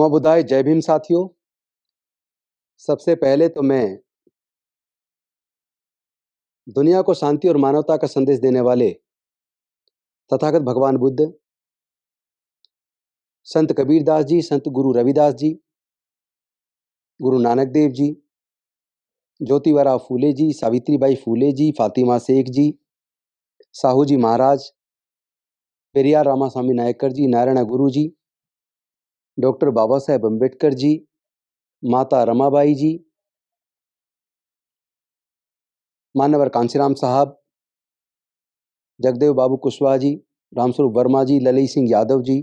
नमो बुद्धाय। जय भीम साथियों। सबसे पहले तो मैं दुनिया को शांति और मानवता का संदेश देने वाले तथागत भगवान बुद्ध, संत कबीरदास जी, संत गुरु रविदास जी, गुरु नानक देव जी, ज्योतिबा फूले जी, सावित्रीबाई फूले जी, फातिमा शेख जी, साहू जी महाराज, पेरियार रामास्वामी नायकर जी, नारायण गुरु जी, डॉक्टर बाबा साहेब अम्बेडकर जी, माता रमाबाई जी, मान्यवर कांशीराम साहब, जगदेव बाबू कुशवाहा जी, रामस्वरूप वर्मा जी, ललित सिंह यादव जी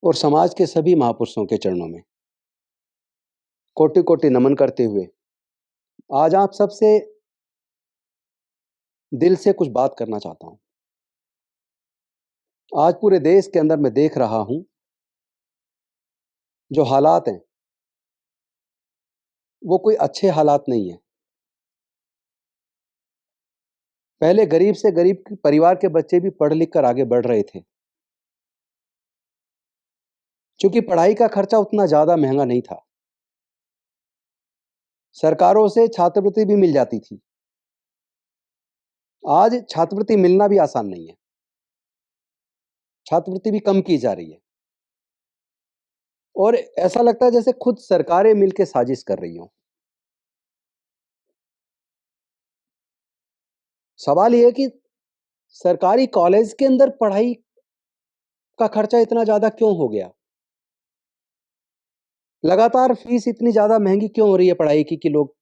और समाज के सभी महापुरुषों के चरणों में कोटि कोटि नमन करते हुए आज आप सबसे दिल से कुछ बात करना चाहता हूं। आज पूरे देश के अंदर मैं देख रहा हूं जो हालात हैं वो कोई अच्छे हालात नहीं है। पहले गरीब से गरीब परिवार के बच्चे भी पढ़ लिख कर आगे बढ़ रहे थे, क्योंकि पढ़ाई का खर्चा उतना ज्यादा महंगा नहीं था। सरकारों से छात्रवृत्ति भी मिल जाती थी। आज छात्रवृत्ति मिलना भी आसान नहीं है, छात्रवृत्ति भी कम की जा रही है और ऐसा लगता है जैसे खुद सरकारें मिलकर साजिश कर रही हों। सवाल यह है कि सरकारी कॉलेज के अंदर पढ़ाई का खर्चा इतना ज्यादा क्यों हो गया? लगातार फीस इतनी ज्यादा महंगी क्यों हो रही है पढ़ाई की कि लोग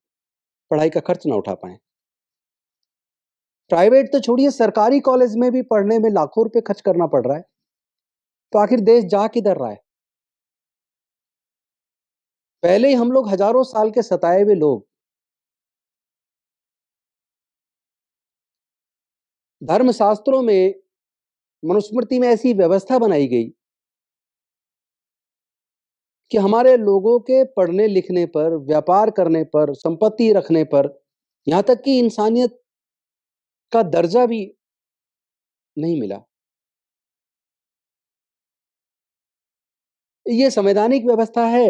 पढ़ाई का खर्च ना उठा पाए? प्राइवेट तो छोड़िए, सरकारी कॉलेज में भी पढ़ने में लाखों रुपए खर्च करना पड़ रहा है, तो आखिर देश जा किधर रहा है? पहले ही हम लोग हजारों साल के सताए हुए लोग, धर्मशास्त्रों में, मनुस्मृति में ऐसी व्यवस्था बनाई गई कि हमारे लोगों के पढ़ने लिखने पर, व्यापार करने पर, संपत्ति रखने पर, यहां तक कि इंसानियत का दर्जा भी नहीं मिला। ये संवैधानिक व्यवस्था है,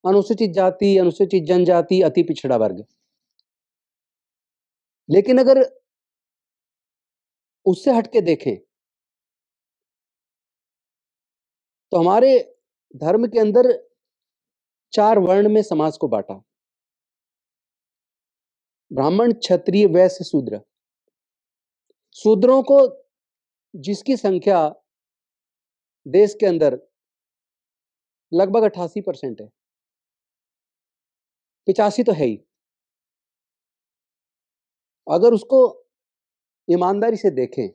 अनुसूचित जाति, अनुसूचित जनजाति, अति पिछड़ा वर्ग। लेकिन अगर उससे हटके देखें तो हमारे धर्म के अंदर 4 वर्ण में समाज को बांटा: ब्राह्मण, क्षत्रिय, वैश्य, शूद्र। शूद्रों को, जिसकी संख्या देश के अंदर लगभग 88% है, 85 तो है ही। अगर उसको ईमानदारी से देखें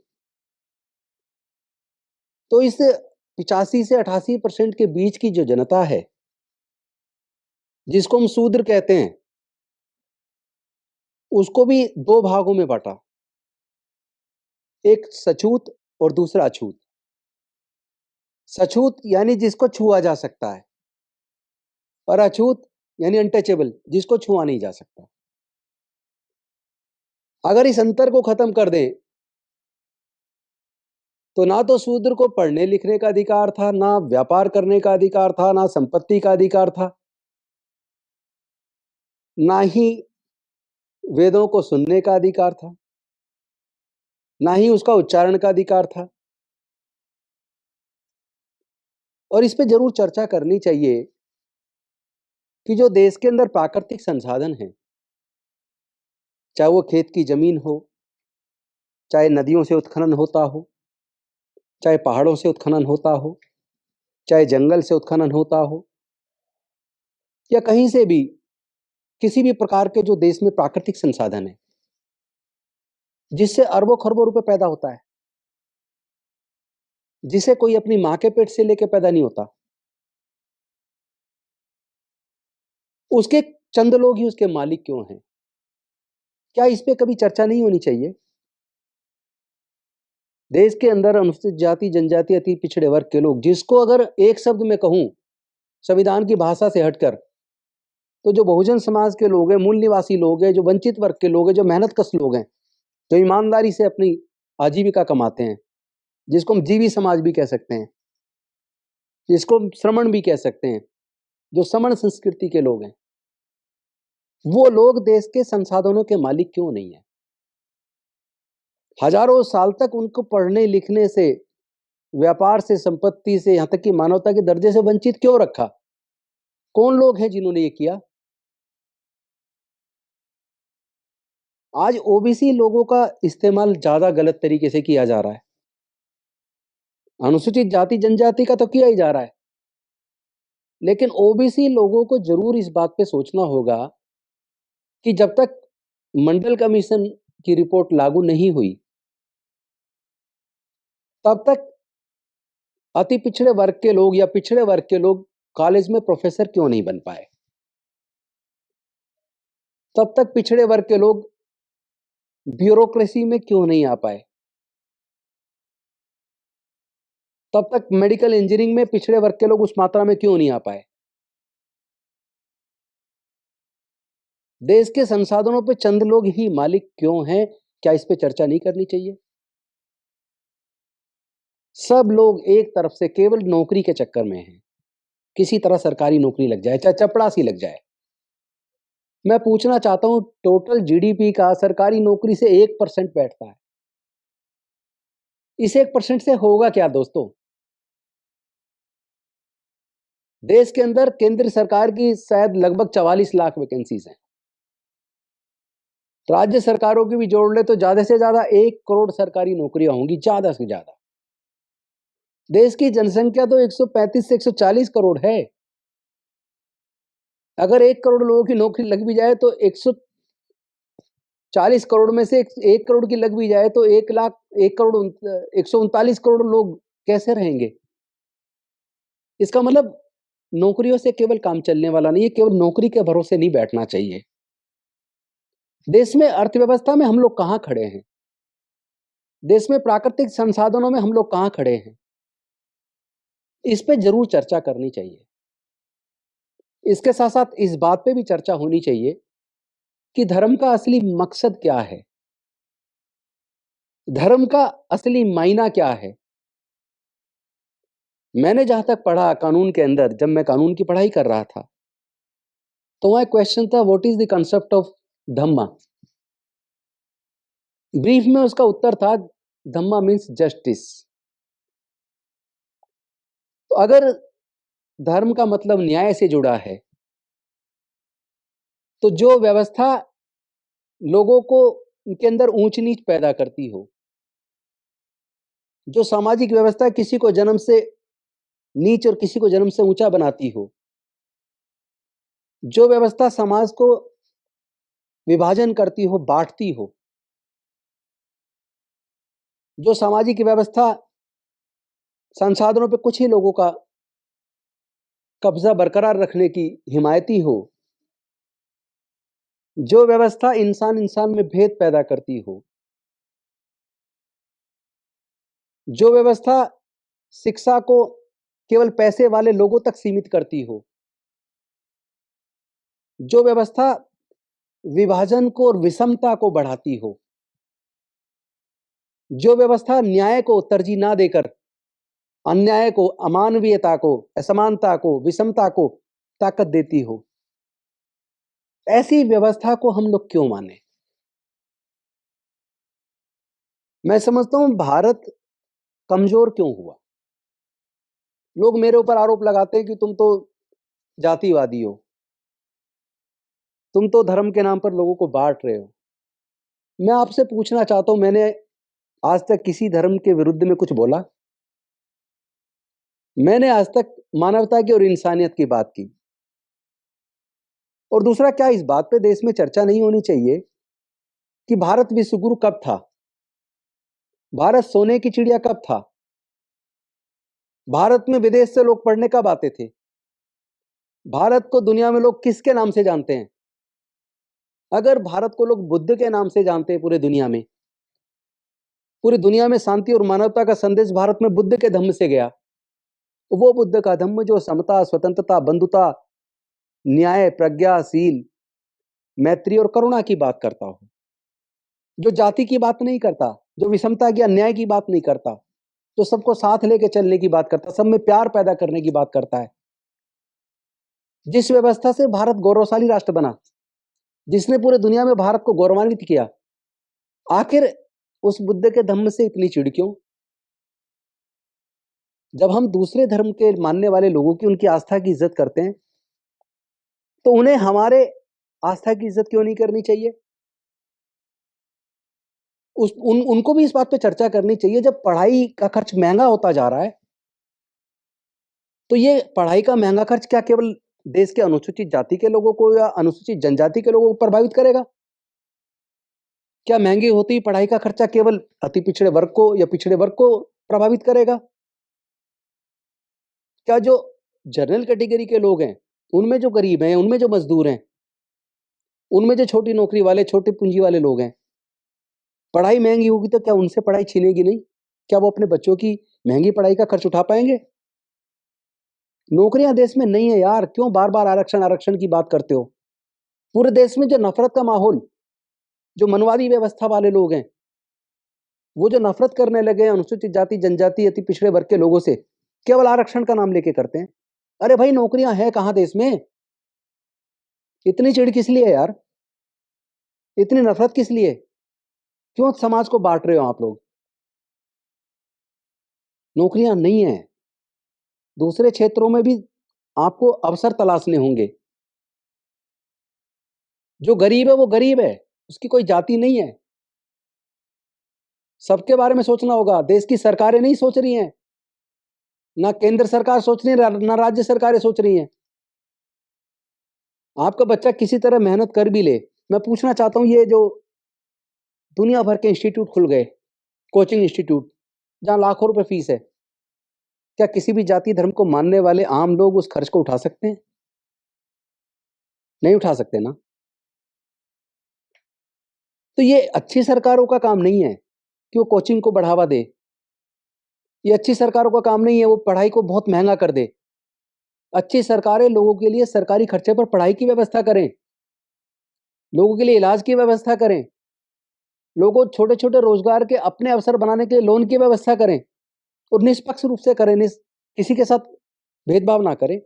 तो इस 85 से 88% के बीच की जो जनता है, जिसको हम शूद्र कहते हैं, उसको भी 2 भागों में बांटा: एक सछूत और दूसरा अछूत। सछूत यानी जिसको छुआ जा सकता है, और अछूत यानी अनटचेबल, जिसको छुआ नहीं जा सकता। अगर इस अंतर को खत्म कर दें तो ना तो शूद्र को पढ़ने लिखने का अधिकार था, ना व्यापार करने का अधिकार था, ना संपत्ति का अधिकार था, ना ही वेदों को सुनने का अधिकार था, ना ही उसका उच्चारण का अधिकार था। और इस पे जरूर चर्चा करनी चाहिए कि जो देश के अंदर प्राकृतिक संसाधन हैं, चाहे वो खेत की जमीन हो, चाहे नदियों से उत्खनन होता हो, चाहे पहाड़ों से उत्खनन होता हो, चाहे जंगल से उत्खनन होता हो, या कहीं से भी किसी भी प्रकार के जो देश में प्राकृतिक संसाधन है, जिससे अरबों खरबों रुपए पैदा होता है, जिसे कोई अपनी मां के पेट से लेके पैदा नहीं होता, उसके चंद लोग ही उसके मालिक क्यों हैं? क्या इस पे कभी चर्चा नहीं होनी चाहिए? देश के अंदर अनुसूचित जाति, जनजाति, अति पिछड़े वर्ग के लोग, जिसको अगर एक शब्द में कहूं संविधान की भाषा से हटकर, तो जो बहुजन समाज के लोग हैं, मूल निवासी लोग हैं, जो वंचित वर्ग के लोग हैं, जो मेहनतकश लोग हैं, जो ईमानदारी से अपनी आजीविका कमाते हैं, जिसको हम जीवी समाज भी कह सकते हैं, जिसको श्रमण भी कह सकते हैं, जो समण संस्कृति के लोग हैं, वो लोग देश के संसाधनों के मालिक क्यों नहीं है? हजारों साल तक उनको पढ़ने लिखने से, व्यापार से, संपत्ति से, यहां तक कि मानवता के दर्जे से वंचित क्यों रखा? कौन लोग हैं जिन्होंने ये किया? आज ओबीसी लोगों का इस्तेमाल ज्यादा गलत तरीके से किया जा रहा है। अनुसूचित जाति जनजाति का तो किया ही जा रहा है, लेकिन ओबीसी लोगों को जरूर इस बात पे सोचना होगा कि जब तक मंडल कमीशन की रिपोर्ट लागू नहीं हुई, तब तक अति पिछड़े वर्ग के लोग या पिछड़े वर्ग के लोग कॉलेज में प्रोफेसर क्यों नहीं बन पाए? तब तक पिछड़े वर्ग के लोग ब्यूरोक्रेसी में क्यों नहीं आ पाए? तब तक मेडिकल इंजीनियरिंग में पिछड़े वर्ग के लोग उस मात्रा में क्यों नहीं आ पाए? देश के संसाधनों पे चंद लोग ही मालिक क्यों हैं? क्या इस पे चर्चा नहीं करनी चाहिए? सब लोग एक तरफ से केवल नौकरी के चक्कर में हैं। किसी तरह सरकारी नौकरी लग जाए, चाहे चपड़ासी लग जाए। मैं पूछना चाहता हूं, टोटल जीडीपी का सरकारी नौकरी से 1% बैठता है। इस 1% से होगा क्या दोस्तों? देश के अंदर केंद्र सरकार की शायद लगभग 44 लाख वैकेंसीज हैं। राज्य सरकारों की भी जोड़ ले तो ज्यादा से ज्यादा 1 करोड़ सरकारी नौकरियां होंगी, ज्यादा से ज्यादा। देश की जनसंख्या तो 135 से 140 करोड़ है। अगर 1 करोड़ लोगों की नौकरी लग भी जाए तो 140 करोड़ में से 1 करोड़ की लग भी जाए तो 1 करोड़ 139 करोड़ लोग कैसे रहेंगे? इसका मतलब नौकरियों से केवल काम चलने वाला नहीं है, केवल नौकरी के भरोसे नहीं बैठना चाहिए। देश में अर्थव्यवस्था में हम लोग कहां खड़े हैं? देश में प्राकृतिक संसाधनों में हम लोग कहां खड़े हैं? इस पे जरूर चर्चा करनी चाहिए। इसके साथ साथ इस बात पे भी चर्चा होनी चाहिए कि धर्म का असली मकसद क्या है? धर्म का असली मायना क्या है? मैंने जहां तक पढ़ा कानून के अंदर, जब मैं कानून की पढ़ाई कर रहा था, तो वहां एक क्वेश्चन था, what is the concept of Dhamma? Brief में उसका उत्तर था, धम्मा मीन्स जस्टिस। तो अगर धर्म का मतलब न्याय से जुड़ा है, तो जो व्यवस्था लोगों को उनके अंदर ऊंच नीच पैदा करती हो, जो सामाजिक व्यवस्था किसी को जन्म से नीच और किसी को जन्म से ऊंचा बनाती हो, जो व्यवस्था समाज को विभाजन करती हो, बांटती हो, जो सामाजिक व्यवस्था संसाधनों पे कुछ ही लोगों का कब्जा बरकरार रखने की हिमायती हो, जो व्यवस्था इंसान इंसान में भेद पैदा करती हो, जो व्यवस्था शिक्षा को केवल पैसे वाले लोगों तक सीमित करती हो, जो व्यवस्था विभाजन को और विषमता को बढ़ाती हो, जो व्यवस्था न्याय को तरजीह ना देकर अन्याय को, अमानवीयता को, असमानता को, विषमता को ताकत देती हो, ऐसी व्यवस्था को हम लोग क्यों माने? मैं समझता हूं भारत कमजोर क्यों हुआ? लोग मेरे ऊपर आरोप लगाते हैं कि तुम तो जातिवादी हो, तुम तो धर्म के नाम पर लोगों को बांट रहे हो। मैं आपसे पूछना चाहता हूं, मैंने आज तक किसी धर्म के विरुद्ध में कुछ बोला? मैंने आज तक मानवता की और इंसानियत की बात की। और दूसरा, क्या इस बात पे देश में चर्चा नहीं होनी चाहिए कि भारत विश्वगुरु कब था? भारत सोने की चिड़िया कब था? भारत में विदेश से लोग पढ़ने कब आते थे? भारत को दुनिया में लोग किसके नाम से जानते हैं? अगर भारत को लोग बुद्ध के नाम से जानते हैं, पूरी दुनिया में शांति और मानवता का संदेश भारत में बुद्ध के धम्म से गया, तो वो बुद्ध का धम्म जो समता, स्वतंत्रता, बंधुता, न्याय, प्रज्ञाशील, मैत्री और करुणा की बात करता हो, जो जाति की बात नहीं करता, जो विषमता की, अन्याय की बात नहीं करता, जो सबको साथ लेके चलने की बात करता है, सब में प्यार पैदा करने की बात करता है। जिस व्यवस्था से भारत गौरवशाली राष्ट्र बना, जिसने पूरे दुनिया में भारत को गौरवान्वित किया, आखिर उस बुद्ध के धम्म से इतनी चिढ़ क्यों? जब हम दूसरे धर्म के मानने वाले लोगों की, उनकी आस्था की इज्जत करते हैं, तो उन्हें हमारे आस्था की इज्जत क्यों नहीं करनी चाहिए? उनको भी इस बात पे चर्चा करनी चाहिए। जब पढ़ाई का खर्च महंगा होता जा रहा है, तो ये पढ़ाई का महंगा खर्च क्या केवल देश के अनुसूचित जाति के लोगों को या अनुसूचित जनजाति के लोगों को प्रभावित करेगा? क्या महंगी होती पढ़ाई का खर्चा केवल अति पिछड़े वर्ग को या पिछड़े वर्ग को प्रभावित करेगा? क्या जो जनरल कैटेगरी के लोग हैं, उनमें जो गरीब हैं, उनमें जो मजदूर हैं, उनमें जो छोटी नौकरी वाले, छोटी पूंजी वाले लोग हैं, पढ़ाई महंगी होगी तो क्या उनसे पढ़ाई छीनेगी नहीं? क्या वो अपने बच्चों की महंगी पढ़ाई का खर्च उठा पाएंगे? नौकरियां देश में नहीं है यार, क्यों बार बार आरक्षण आरक्षण की बात करते हो? पूरे देश में जो नफरत का माहौल, जो मनवादी व्यवस्था वाले लोग हैं, वो जो नफरत करने लगे हैं अनुसूचित जाति, जनजाति, अति पिछड़े वर्ग के लोगों से, केवल आरक्षण का नाम लेके करते हैं। अरे भाई, नौकरियां हैं कहां देश में? इतनी चिढ़ किस लिए है यार? इतनी नफरत किस लिए? क्यों समाज को बांट रहे हो आप लोग? नौकरियां नहीं है। दूसरे क्षेत्रों में भी आपको अवसर तलाशने होंगे। जो गरीब है वो गरीब है, उसकी कोई जाति नहीं है। सबके बारे में सोचना होगा। देश की सरकारें नहीं सोच रही हैं, ना केंद्र सरकार सोच रही है, ना राज्य सरकारें सोच रही हैं। आपका बच्चा किसी तरह मेहनत कर भी ले, मैं पूछना चाहता हूं, ये जो दुनिया भर के इंस्टीट्यूट खुल गए, कोचिंग इंस्टीट्यूट, जहां लाखों रुपए फीस है, क्या किसी भी जाति धर्म को मानने वाले आम लोग उस खर्च को उठा सकते हैं? नहीं उठा सकते ना। तो ये अच्छी सरकारों का काम नहीं है कि वो कोचिंग को बढ़ावा दे। ये अच्छी सरकारों का काम नहीं है वो पढ़ाई को बहुत महंगा कर दे। अच्छी सरकारें लोगों के लिए सरकारी खर्चे पर पढ़ाई की व्यवस्था करें, लोगों के लिए इलाज की व्यवस्था करें, लोगों छोटे छोटे रोजगार के अपने अवसर बनाने के लिए लोन की व्यवस्था करें, और निष्पक्ष रूप से करें, किसी के साथ भेदभाव ना करें,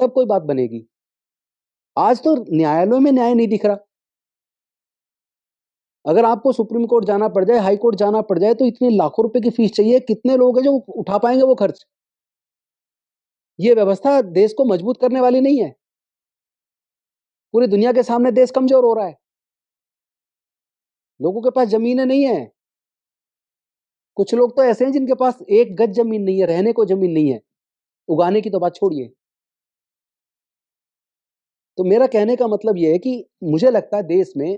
तब कोई बात बनेगी। आज तो न्यायालयों में न्याय नहीं दिख रहा। अगर आपको सुप्रीम कोर्ट जाना पड़ जाए, हाई कोर्ट जाना पड़ जाए, तो इतने लाखों रुपए की फीस चाहिए। कितने लोग हैं जो उठा पाएंगे वो खर्च? ये व्यवस्था देश को मजबूत करने वाली नहीं है। पूरी दुनिया के सामने देश कमजोर हो रहा है। लोगों के पास जमीनें नहीं है। कुछ लोग तो ऐसे हैं जिनके पास एक गज जमीन नहीं है, रहने को जमीन नहीं है, उगाने की तो बात छोड़िए। तो मेरा कहने का मतलब यह है कि मुझे लगता है देश में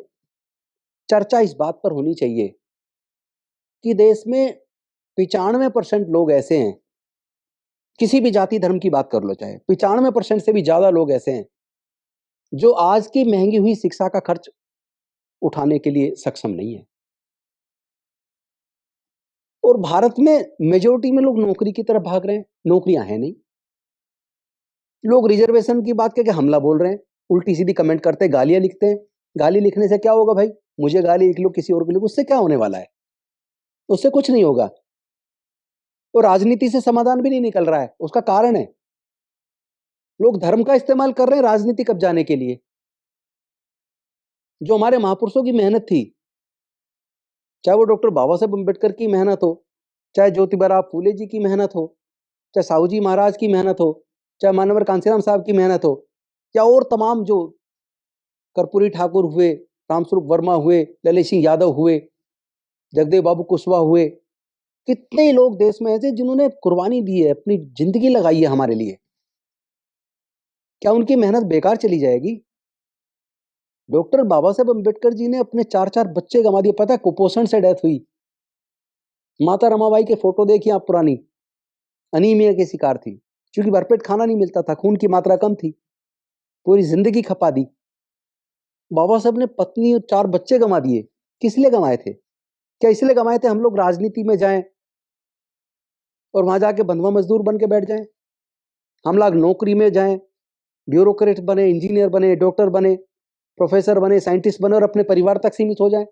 चर्चा इस बात पर होनी चाहिए कि देश में 95% लोग ऐसे हैं, किसी भी जाति धर्म की बात कर लो, चाहे 95% से भी ज्यादा लोग ऐसे हैं जो आज की महंगी हुई शिक्षा का खर्च उठाने के लिए सक्षम नहीं है। और भारत में मेजोरिटी में लोग नौकरी की तरफ भाग रहे हैं, नौकरियां हैं नहीं। लोग रिजर्वेशन की बात करके हमला बोल रहे हैं, उल्टी सीधी कमेंट करते हैं, गालियां लिखते हैं। गाली लिखने से क्या होगा भाई? मुझे गाली लिख लो, किसी और को लिखो, उससे क्या होने वाला है? उससे कुछ नहीं होगा। तो राजनीति से समाधान भी नहीं निकल रहा है। उसका कारण है लोग धर्म का इस्तेमाल कर रहे हैं राजनीति कब्जाने के लिए। जो हमारे महापुरुषों की मेहनत थी, चाहे वो डॉक्टर बाबा साहेब अम्बेडकर की मेहनत हो, चाहे ज्योतिबा फूले जी की मेहनत हो, चाहे साहू जी महाराज की मेहनत हो, चाहे मानवर कांसीराम साहब की मेहनत हो, या और तमाम जो कर्पूरी ठाकुर हुए, रामस्वरूप वर्मा हुए, ललित सिंह यादव हुए, जगदेव बाबू कुशवाहा हुए, कितने लोग देश में ऐसे जिन्होंने कुर्बानी दी है, अपनी जिंदगी लगाई है हमारे लिए। क्या उनकी मेहनत बेकार चली जाएगी? डॉक्टर बाबा साहेब अम्बेडकर जी ने अपने 4-4 बच्चे गंवा दिए। पता है, कुपोषण से डेथ हुई। माता रमाबाई के फोटो देखिए आप पुरानी, अनीमिया के शिकार थी, क्योंकि भरपेट खाना नहीं मिलता था, खून की मात्रा कम थी, पूरी जिंदगी खपा दी। बाबा साहब ने पत्नी और 4 बच्चे गंवा दिए। किस लिए गंवाए थे? क्या इसलिए गंवाए थे हम लोग राजनीति में जाएं और वहां जाके बंधुआ मजदूर बन के बैठ जाएं? हम लोग नौकरी में जाएं, ब्यूरोक्रेट बने, इंजीनियर बने, डॉक्टर बने, प्रोफेसर बने, साइंटिस्ट बने और अपने परिवार तक सीमित हो जाएं?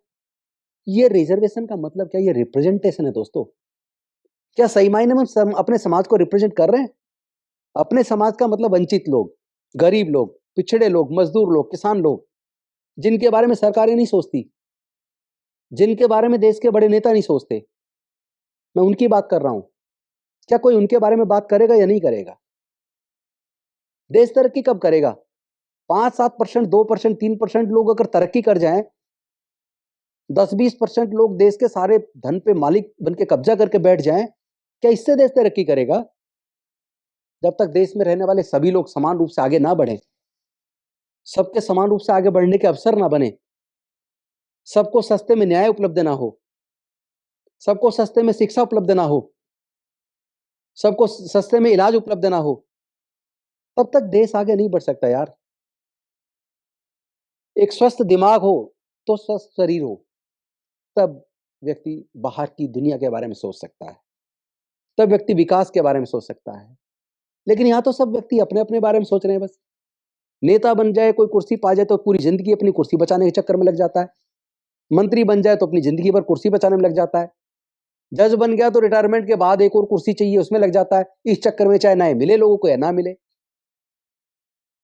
ये रिजर्वेशन का मतलब क्या? ये रिप्रेजेंटेशन है दोस्तों। क्या सही मायने में हम अपने समाज को रिप्रेजेंट कर रहे हैं? अपने समाज का मतलब वंचित लोग, गरीब लोग, पिछड़े लोग, मजदूर लोग, किसान लोग, जिनके बारे में सरकारें नहीं सोचती, जिनके बारे में देश के बड़े नेता नहीं सोचते। मैं उनकी बात कर रहा हूं। क्या कोई उनके बारे में बात करेगा या नहीं करेगा? देश तरक्की कब करेगा? 5-7%, 2%, 3% लोग अगर तरक्की कर जाएं, 10-20% लोग देश के सारे धन पे मालिक बन के कब्जा करके बैठ जाएं, क्या इससे देश तरक्की करेगा? जब तक देश में रहने वाले सभी लोग समान रूप से आगे ना बढ़े, सबके समान रूप से आगे बढ़ने के अवसर ना बने, सबको सस्ते में न्याय उपलब्ध ना हो, सबको सस्ते में शिक्षा उपलब्ध ना हो, सबको सस्ते में इलाज उपलब्ध ना हो, तब तक देश आगे नहीं बढ़ सकता यार। एक स्वस्थ दिमाग हो तो स्वस्थ शरीर हो, तब व्यक्ति बाहर की दुनिया के बारे में सोच सकता है, तब व्यक्ति विकास के बारे में सोच सकता है। लेकिन यहाँ तो सब व्यक्ति अपने-अपने बारे में सोच रहे हैं बस। नेता बन जाए, कोई कुर्सी पा जाए तो पूरी ज़िंदगी अपनी कुर्सी बचाने के चक्कर में लग जाता है। मंत्री बन जाए तो अपनी ज़िंदगी भर कुर्सी बचाने में लग जाता है। जज बन गया तो रिटायरमेंट के बाद एक और कुर्सी चाहिए, उसमें लग जाता है। इस चक्कर में चाहे न्याय मिले लोगों को या ना मिले।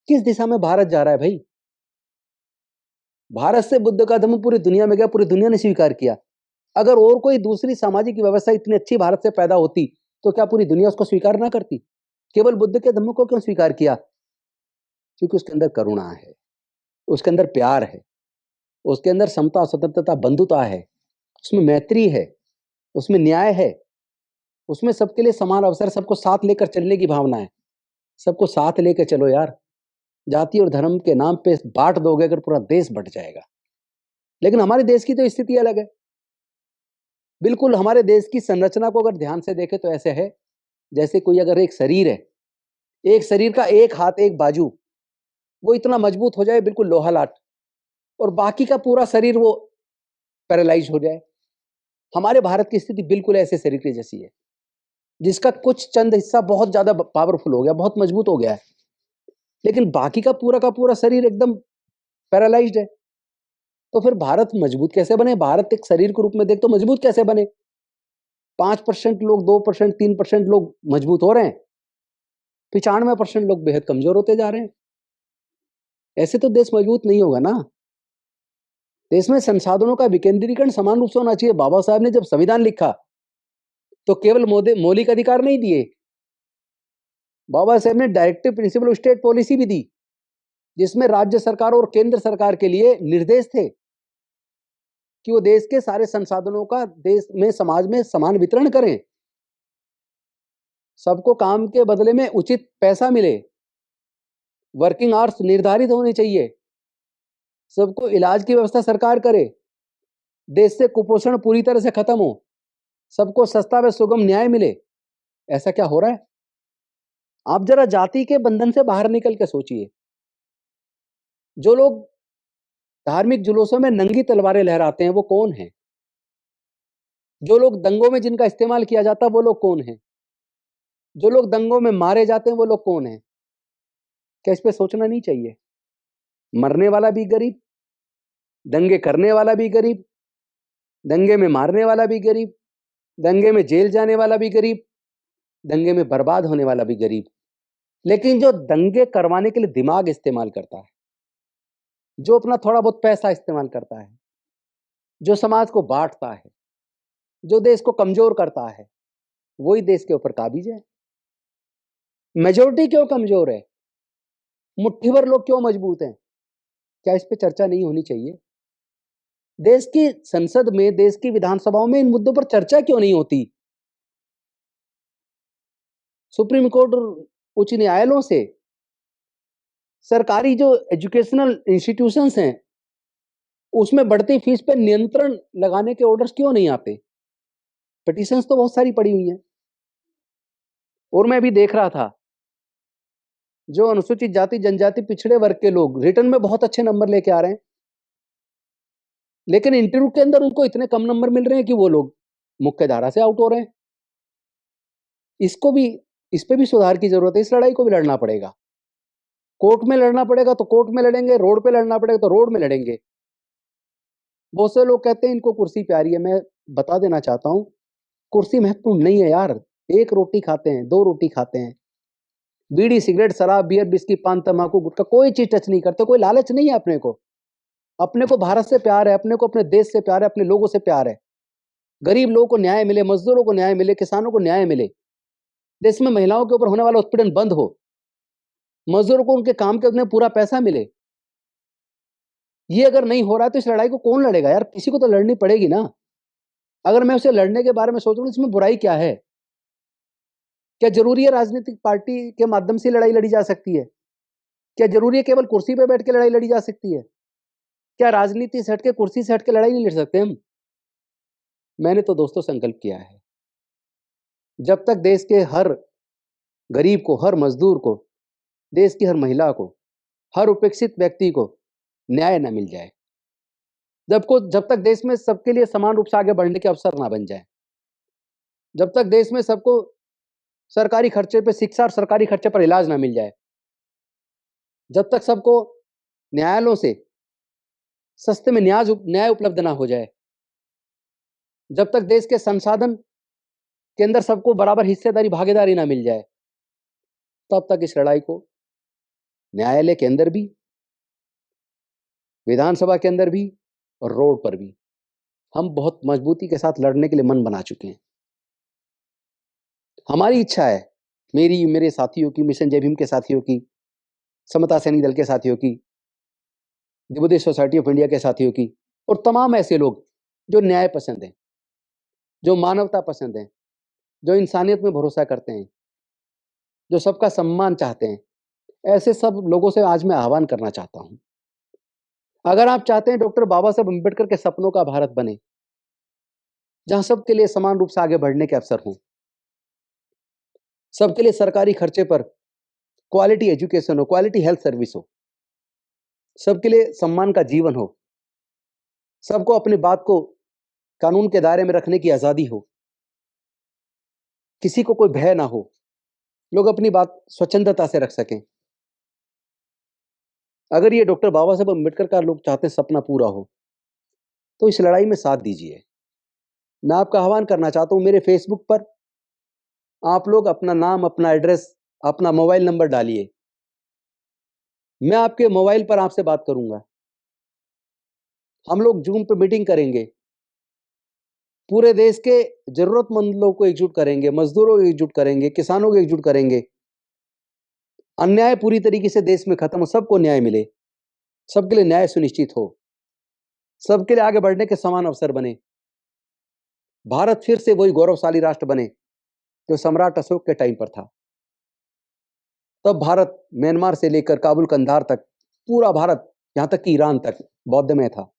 किस दिशा में भारत जा रहा है भाई? भारत से बुद्ध का धर्म पूरी दुनिया में गया, पूरी दुनिया ने स्वीकार किया। अगर और कोई दूसरी सामाजिक व्यवस्था इतनी अच्छी भारत से पैदा होती, तो क्या पूरी दुनिया उसको स्वीकार ना करती? केवल बुद्ध के धर्म को क्यों स्वीकार किया? क्योंकि उसके अंदर करुणा है, उसके अंदर प्यार है, उसके अंदर समता, स्वतंत्रता, बंधुता है, उसमें मैत्री है, उसमें न्याय है, उसमें सबके लिए समान अवसर, सबको साथ लेकर चलने की भावना है। सबको साथ लेकर चलो यार। जाति और धर्म के नाम पे बाँट दोगे अगर, पूरा देश बँट जाएगा। लेकिन हमारे देश की तो स्थिति अलग है। बिल्कुल हमारे देश की संरचना को अगर ध्यान से देखें तो ऐसे है, जैसे कोई अगर एक शरीर है, एक शरीर का एक हाथ, एक बाजू, वो इतना मजबूत हो जाए बिल्कुल लोहा लाट, और बाकी का पूरा शरीर वो पैरालाइज़ हो जाए। हमारे भारत की स्थिति बिल्कुल ऐसे शरीर की जैसी है, जिसका कुछ चंद हिस्सा बहुत ज़्यादा पावरफुल हो गया, बहुत मजबूत हो गया है, लेकिन बाकी का पूरा शरीर एकदम पैरालाइज्ड है। तो फिर भारत मजबूत कैसे बने? भारत एक शरीर के रूप में देख तो मजबूत कैसे बने? 5% लोग, 2%, 3% लोग मजबूत हो रहे हैं, 95% लोग बेहद कमजोर होते जा रहे हैं। ऐसे तो देश मजबूत नहीं होगा ना। देश में संसाधनों का विकेंद्रीकरण समान रूप से होना चाहिए। बाबा साहब ने जब संविधान लिखा, तो केवल मौलिक अधिकार नहीं दिए, बाबा साहब ने डायरेक्टिव प्रिंसिपल स्टेट पॉलिसी भी दी, जिसमें राज्य सरकार और केंद्र सरकार के लिए निर्देश थे कि वो देश के सारे संसाधनों का देश में, समाज में समान वितरण करें, सबको काम के बदले में उचित पैसा मिले, वर्किंग आवर्स निर्धारित होने चाहिए, सबको इलाज की व्यवस्था सरकार करे, देश से कुपोषण पूरी तरह से खत्म हो, सबको सस्ता व सुगम न्याय मिले। ऐसा क्या हो रहा है? आप जरा जाति के बंधन से बाहर निकल के सोचिए। जो लोग धार्मिक जुलूसों में नंगी तलवारें लहराते हैं, वो कौन हैं? जो लोग दंगों में जिनका इस्तेमाल किया जाता है, वो लोग कौन हैं? जो लोग दंगों में मारे जाते हैं, वो लोग कौन हैं? क्या इस पे सोचना नहीं चाहिए? मरने वाला भी गरीब, दंगे करने वाला भी गरीब, दंगे में मारने वाला भी गरीब, दंगे में जेल जाने वाला भी गरीब, दंगे में बर्बाद होने वाला भी गरीब। लेकिन जो दंगे करवाने के लिए दिमाग इस्तेमाल करता है, जो अपना थोड़ा बहुत पैसा इस्तेमाल करता है, जो समाज को बांटता है, जो देश को कमजोर करता है, वही देश के ऊपर काबिज है। मेजोरिटी क्यों कमजोर है? मुट्ठी भर लोग क्यों मजबूत हैं? क्या इस पे चर्चा नहीं होनी चाहिए? देश की संसद में, देश की विधानसभाओं में इन मुद्दों पर चर्चा क्यों नहीं होती? सुप्रीम कोर्ट और उच्च न्यायालयों से सरकारी जो एजुकेशनल इंस्टीट्यूशंस हैं, उसमें बढ़ती फीस पे नियंत्रण लगाने के ऑर्डर्स क्यों नहीं आते? पिटीशंस तो बहुत सारी पड़ी हुई हैं। और मैं अभी देख रहा था, जो अनुसूचित जाति, जनजाति, पिछड़े वर्ग के लोग रिटर्न में बहुत अच्छे नंबर लेके आ रहे हैं, लेकिन इंटरव्यू के अंदर उनको इतने कम नंबर मिल रहे हैं कि वो लोग मुख्य धारा से आउट हो रहे हैं। इसको भी, इस पे भी सुधार की जरूरत है। इस लड़ाई को भी लड़ना पड़ेगा। कोर्ट में लड़ना पड़ेगा तो कोर्ट में लड़ेंगे, रोड पे लड़ना पड़ेगा तो रोड में लड़ेंगे। बहुत से लोग कहते हैं इनको कुर्सी प्यारी है। मैं बता देना चाहता हूं, कुर्सी महत्वपूर्ण नहीं है यार। 1 रोटी खाते हैं, 2 रोटी खाते हैं। बीड़ी, सिगरेट, शराब, बियर, विस्की, पान, तम्बाकू, गुटखा कोई चीज़ टच नहीं करते, कोई लालच नहीं है अपने को। अपने को भारत से प्यार है, अपने को अपने देश से प्यार है, अपने लोगों से प्यार है। गरीब लोगों को न्याय मिले, मज़दूरों को न्याय मिले, किसानों को न्याय मिले। देश में महिलाओं के ऊपर होने वाला उत्पीड़न बंद हो। मज़दूरों को उनके काम के उतने पूरा पैसा मिले। ये अगर नहीं हो रहा है तो इस लड़ाई को कौन लड़ेगा यार? किसी को तो लड़नी पड़ेगी ना। अगर मैं उसे लड़ने के बारे में सोचूँ इसमें बुराई क्या है? क्या ज़रूरी है राजनीतिक पार्टी के माध्यम से लड़ाई लड़ी जा सकती है? क्या ज़रूरी है केवल कुर्सी पे बैठ के लड़ाई लड़ी जा सकती है? क्या राजनीति से हट के, कुर्सी से हट के लड़ाई नहीं लड़ सकते हम? मैंने तो दोस्तों संकल्प किया है, जब तक देश के हर गरीब को, हर मज़दूर को, देश की हर महिला को, हर उपेक्षित व्यक्ति को न्याय ना मिल जाए, जब तक देश में सबके लिए समान रूप से आगे बढ़ने के अवसर ना बन जाए, जब तक देश में सबको सरकारी खर्चे पे शिक्षा और सरकारी खर्चे पर इलाज ना मिल जाए, जब तक सबको न्यायालयों से सस्ते में न्याय उपलब्ध ना हो जाए, जब तक देश के संसाधन के अंदर सबको बराबर हिस्सेदारी, भागीदारी ना मिल जाए, तब तक इस लड़ाई को न्यायालय के अंदर भी, विधानसभा के अंदर भी और रोड पर भी हम बहुत मजबूती के साथ लड़ने के लिए मन बना चुके हैं। हमारी इच्छा है, मेरी, मेरे साथियों की, मिशन जय भीम के साथियों की, समता सैनिक दल के साथियों की, बुद्धिस्ट सोसाइटी ऑफ इंडिया के साथियों की और तमाम ऐसे लोग जो न्याय पसंद हैं, जो मानवता पसंद हैं, जो इंसानियत में भरोसा करते हैं, जो सबका सम्मान चाहते हैं, ऐसे सब लोगों से आज मैं आह्वान करना चाहता हूं। अगर आप चाहते हैं डॉक्टर बाबा साहब अम्बेडकर के सपनों का भारत बने, जहां सबके लिए समान रूप से आगे बढ़ने के अवसर हों, सबके लिए सरकारी खर्चे पर क्वालिटी एजुकेशन हो, क्वालिटी हेल्थ सर्विस हो, सबके लिए सम्मान का जीवन हो, सबको अपनी बात को कानून के दायरे में रखने की आजादी हो, किसी को कोई भय ना हो, लोग अपनी बात स्वच्छंदता से रख सकें। अगर ये डॉक्टर बाबा साहब अम्बेडकर का लोग चाहते हैं सपना पूरा हो, तो इस लड़ाई में साथ दीजिए। मैं आपका आह्वान करना चाहता हूं, मेरे फेसबुक पर आप लोग अपना नाम, अपना एड्रेस, अपना मोबाइल नंबर डालिए। मैं आपके मोबाइल पर आपसे बात करूंगा। हम लोग जूम पे मीटिंग करेंगे। पूरे देश के जरूरतमंद लोगों को एकजुट करेंगे, मजदूरों को एकजुट करेंगे, किसानों को एकजुट करेंगे। अन्याय पूरी तरीके से देश में खत्म हो, सबको न्याय मिले, सबके लिए न्याय सुनिश्चित हो, सबके लिए आगे बढ़ने के समान अवसर बने। भारत फिर से वही गौरवशाली राष्ट्र बने जो सम्राट अशोक के टाइम पर था। तब भारत म्यांमार से लेकर काबुल कंधार तक, पूरा भारत, यहां तक कि ईरान तक बौद्धमय था।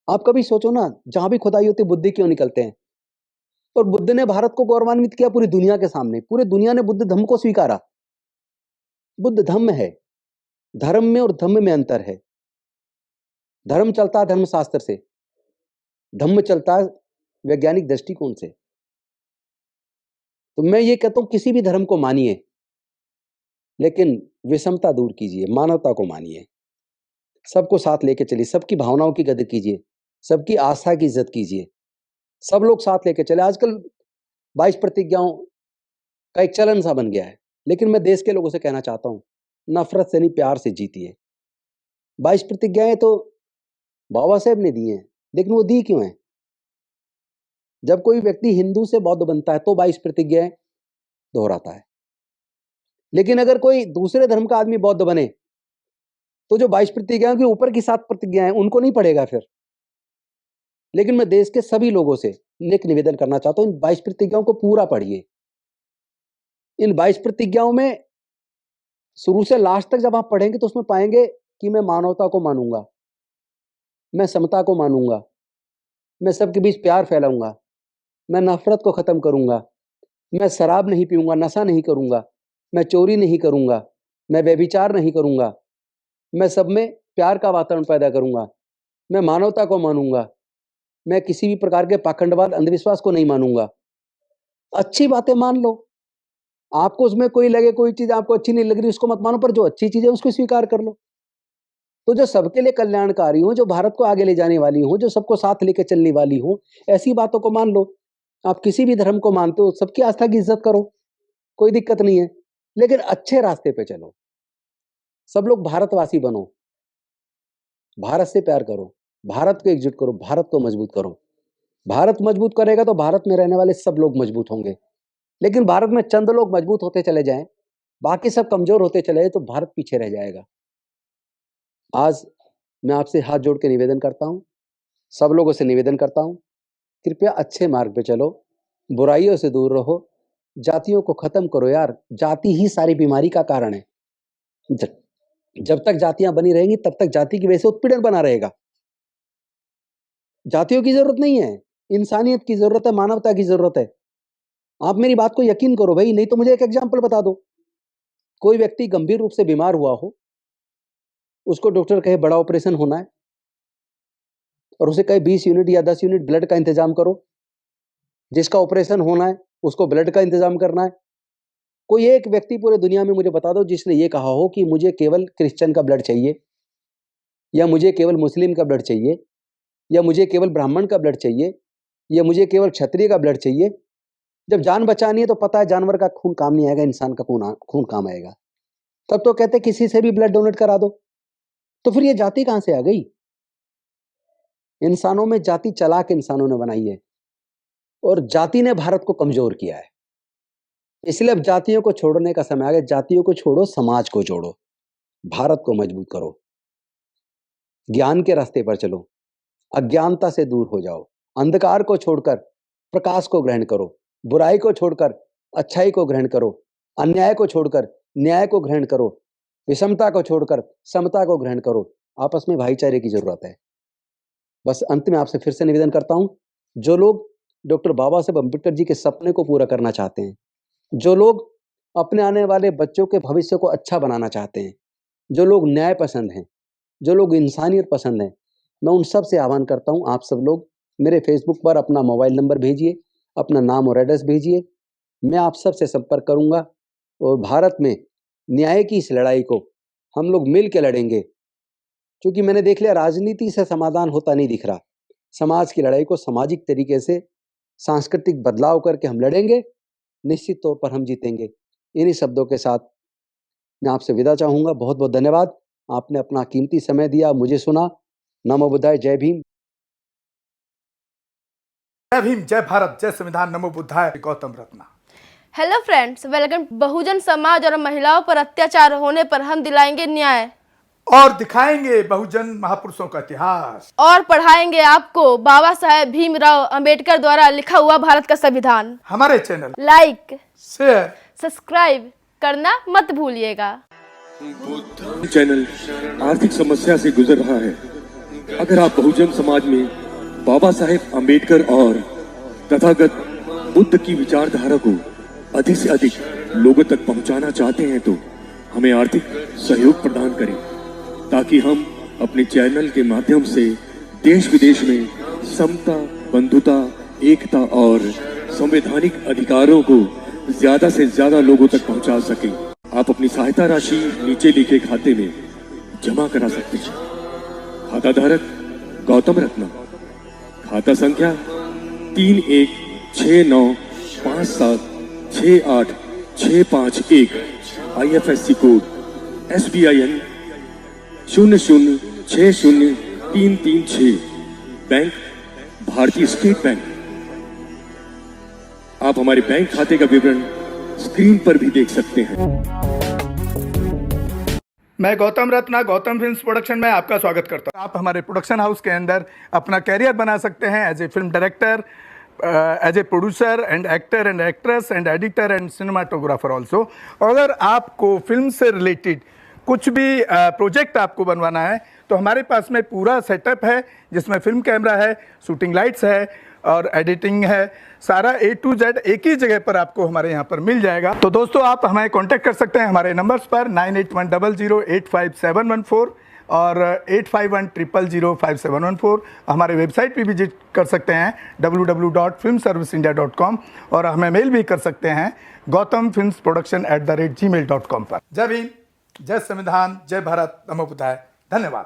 आप कभी सोचो ना, जहां भी खुदाई होती बुद्ध क्यों निकलते हैं? और बुद्ध ने भारत को गौरवान्वित किया पूरी दुनिया के सामने। पूरी दुनिया ने बुद्ध धम्म को स्वीकारा। बुद्ध धम्म है। धर्म में और धम्म में अंतर है। धर्म चलता है धर्मशास्त्र से, धम्म चलता है वैज्ञानिक दृष्टिकोण से। तो मैं ये कहता हूं किसी भी धर्म को मानिए, लेकिन विषमता दूर कीजिए, मानवता को मानिए, सबको साथ लेके चलिए, सबकी भावनाओं की कदर कीजिए, सबकी आस्था की इज्जत कीजिए, सब लोग साथ लेके चले। आजकल 22 प्रतिज्ञाओं का एक चलन सा बन गया है, लेकिन मैं देश के लोगों से कहना चाहता हूं, नफरत से नहीं, प्यार से जीतिए। 22 प्रतिज्ञाएं तो बाबा साहेब ने दी हैं, लेकिन वो दी क्यों है? जब कोई व्यक्ति हिंदू से बौद्ध बनता है तो 22 प्रतिज्ञाएं दोहराता है, लेकिन अगर कोई दूसरे धर्म का आदमी बौद्ध बने तो जो 22 प्रतिज्ञाओं के ऊपर की 7 प्रतिज्ञाएं उनको नहीं पढ़ेगा फिर। लेकिन मैं देश के सभी लोगों से एक निवेदन करना चाहता हूं, इन 22 प्रतिज्ञाओं को पूरा पढ़िए। इन 22 प्रतिज्ञाओं में शुरू से लास्ट तक जब आप पढ़ेंगे तो उसमें पाएंगे कि मैं मानवता को मानूंगा, मैं समता को मानूंगा, मैं सबके बीच प्यार फैलाऊंगा, मैं नफरत को खत्म करूंगा, मैं शराब नहीं पीऊंगा, नशा नहीं करूंगा, मैं चोरी नहीं करूंगा, मैं व्यभिचार नहीं करूंगा, मैं सब में प्यार का वातावरण पैदा करूंगा, मैं मानवता को मानूंगा, मैं किसी भी प्रकार के पाखंडवाद, अंधविश्वास को नहीं मानूंगा। अच्छी बातें मान लो। आपको उसमें कोई लगे, कोई चीज आपको अच्छी नहीं लग रही उसको मत मानो, पर जो अच्छी चीज है उसको स्वीकार कर लो। तो जो सबके लिए कल्याणकारी हो, जो भारत को आगे ले जाने वाली हो, जो सबको साथ लेके चलने वाली हो, ऐसी बातों को मान लो। आप किसी भी धर्म को मानते हो, सबकी आस्था की इज्जत करो, कोई दिक्कत नहीं है, लेकिन अच्छे रास्ते पे चलो। सब लोग भारतवासी बनो, भारत से प्यार करो, भारत को एकजुट करो, भारत को मजबूत करो। भारत मजबूत करेगा तो भारत में रहने वाले सब लोग मजबूत होंगे। लेकिन भारत में चंद लोग मजबूत होते चले जाएं, बाकी सब कमजोर होते चले जाएं, तो भारत पीछे रह जाएगा। आज मैं आपसे हाथ जोड़ के निवेदन करता हूं, सब लोगों से निवेदन करता हूं, कृपया अच्छे मार्ग पे चलो, बुराइयों से दूर रहो, जातियों को खत्म करो यार। जाति ही सारी बीमारी का कारण है। जब तक जातियां बनी रहेंगी तब तक जाति की वजह से उत्पीड़न बना रहेगा। जातियों की जरूरत नहीं है, इंसानियत की जरूरत है, मानवता की जरूरत है। आप मेरी बात को यकीन करो भाई, नहीं तो मुझे एक एग्जाम्पल बता दो। कोई व्यक्ति गंभीर रूप से बीमार हुआ हो, उसको डॉक्टर कहे बड़ा ऑपरेशन होना है और उसे कहे 20 यूनिट या 10 यूनिट ब्लड का इंतजाम करो। जिसका ऑपरेशन होना है उसको ब्लड का इंतजाम करना है। कोई एक व्यक्ति पूरे दुनिया में मुझे बता दो जिसने ये कहा हो कि मुझे केवल क्रिश्चियन का ब्लड चाहिए, या मुझे केवल मुस्लिम का ब्लड चाहिए, या मुझे केवल ब्राह्मण का ब्लड चाहिए, या मुझे केवल क्षत्रिय का ब्लड चाहिए। जब जान बचानी है तो पता है जानवर का खून काम नहीं आएगा, इंसान का खून काम आएगा। तब तो कहते किसी से भी ब्लड डोनेट करा दो। तो फिर ये जाति कहां से आ गई? इंसानों में जाति चालाक इंसानों ने बनाई है और जाति ने भारत को कमजोर किया है। इसलिए अब जातियों को छोड़ने का समय आ गया। जातियों को छोड़ो, समाज को जोड़ो, भारत को मजबूत करो, ज्ञान के रास्ते पर चलो, अज्ञानता से दूर हो जाओ, अंधकार को छोड़कर प्रकाश को ग्रहण करो, बुराई को छोड़कर अच्छाई को ग्रहण करो, अन्याय को छोड़कर न्याय को ग्रहण करो, विषमता को छोड़कर समता को ग्रहण करो। आपस में भाईचारे की जरूरत है। बस अंत में आपसे फिर से निवेदन करता हूं, जो लोग डॉक्टर बाबा साहेब अम्बेडकर जी के सपने को पूरा करना चाहते हैं, जो लोग अपने आने वाले बच्चों के भविष्य को अच्छा बनाना चाहते हैं, जो लोग न्याय पसंद हैं, जो लोग इंसानियत पसंद हैं, मैं उन सब से आह्वान करता हूं, आप सब लोग मेरे फेसबुक पर अपना मोबाइल नंबर भेजिए, अपना नाम और एड्रेस भेजिए। मैं आप सब से संपर्क करूंगा और भारत में न्याय की इस लड़ाई को हम लोग मिल के लड़ेंगे। क्योंकि मैंने देख लिया राजनीति से समाधान होता नहीं दिख रहा। समाज की लड़ाई को सामाजिक तरीके से सांस्कृतिक बदलाव करके हम लड़ेंगे, निश्चित तौर पर हम जीतेंगे। इन्हीं शब्दों के साथ मैं आपसे विदा चाहूंगा। बहुत बहुत धन्यवाद, आपने अपना कीमती समय दिया, मुझे सुना। नमो बुद्धाय, जय भीम। जय भीम, जय भारत, जय संविधान, नमो बुद्धाय। Gautam Ratna. Hello friends, welcome. बहुजन समाज और महिलाओं पर अत्याचार होने पर हम दिलाएंगे न्याय और दिखाएंगे बहुजन महापुरुषों का इतिहास और पढ़ाएंगे आपको बाबा साहेब भीमराव अंबेडकर द्वारा लिखा हुआ भारत का संविधान। हमारे चैनल लाइक, शेयर, सब्सक्राइब करना मत भूलिएगा। चैनल आर्थिक समस्या से गुजर रहा है। अगर आप बहुजन समाज में बाबा साहेब अम्बेडकर और तथागत बुद्ध की विचारधारा को अधिक से अधिक लोगों तक पहुंचाना चाहते हैं तो हमें आर्थिक सहयोग प्रदान करें, ताकि हम अपने चैनल के माध्यम से देश विदेश में समता, बंधुता, एकता और संवैधानिक अधिकारों को ज्यादा से ज्यादा लोगों तक पहुंचा सकें। आप अपनी सहायता राशि नीचे लिखे खाते में जमा करा सकते हैं। खाता धारक गौतम रत्ना, खाता संख्या 316957686551, IFSC कोड SBIN 0060336, बैंक भारतीय स्टेट बैंक। आप हमारे बैंक खाते का विवरण स्क्रीन पर भी देख सकते हैं। मैं गौतम रत्ना गौतम फिल्म्स प्रोडक्शन में आपका स्वागत करता हूं। आप हमारे प्रोडक्शन हाउस के अंदर अपना कैरियर बना सकते हैं as a film director, as a producer and actor and actress and editor and cinematographer also. अगर आपको फिल्म से रिलेटेड कुछ भी प्रोजेक्ट आपको बनवाना है तो हमारे पास में पूरा सेटअप है, जिसमें फिल्म कैमरा है, शूटिंग लाइट्स है और एडिटिंग है। सारा A to Z एक ही जगह पर आपको हमारे यहाँ पर मिल जाएगा। तो दोस्तों, आप हमें कांटेक्ट कर सकते हैं हमारे नंबर्स पर 9810085714 और 8510005714। हमारे वेबसाइट पे विजिट कर सकते हैं www.filmserviceindia.com और हमें मेल भी कर सकते हैं gautamfilmsproduction@gmail.com पर। जय भीम, जय संविधान, जय भारत, नमो बुद्धाय। धन्यवाद।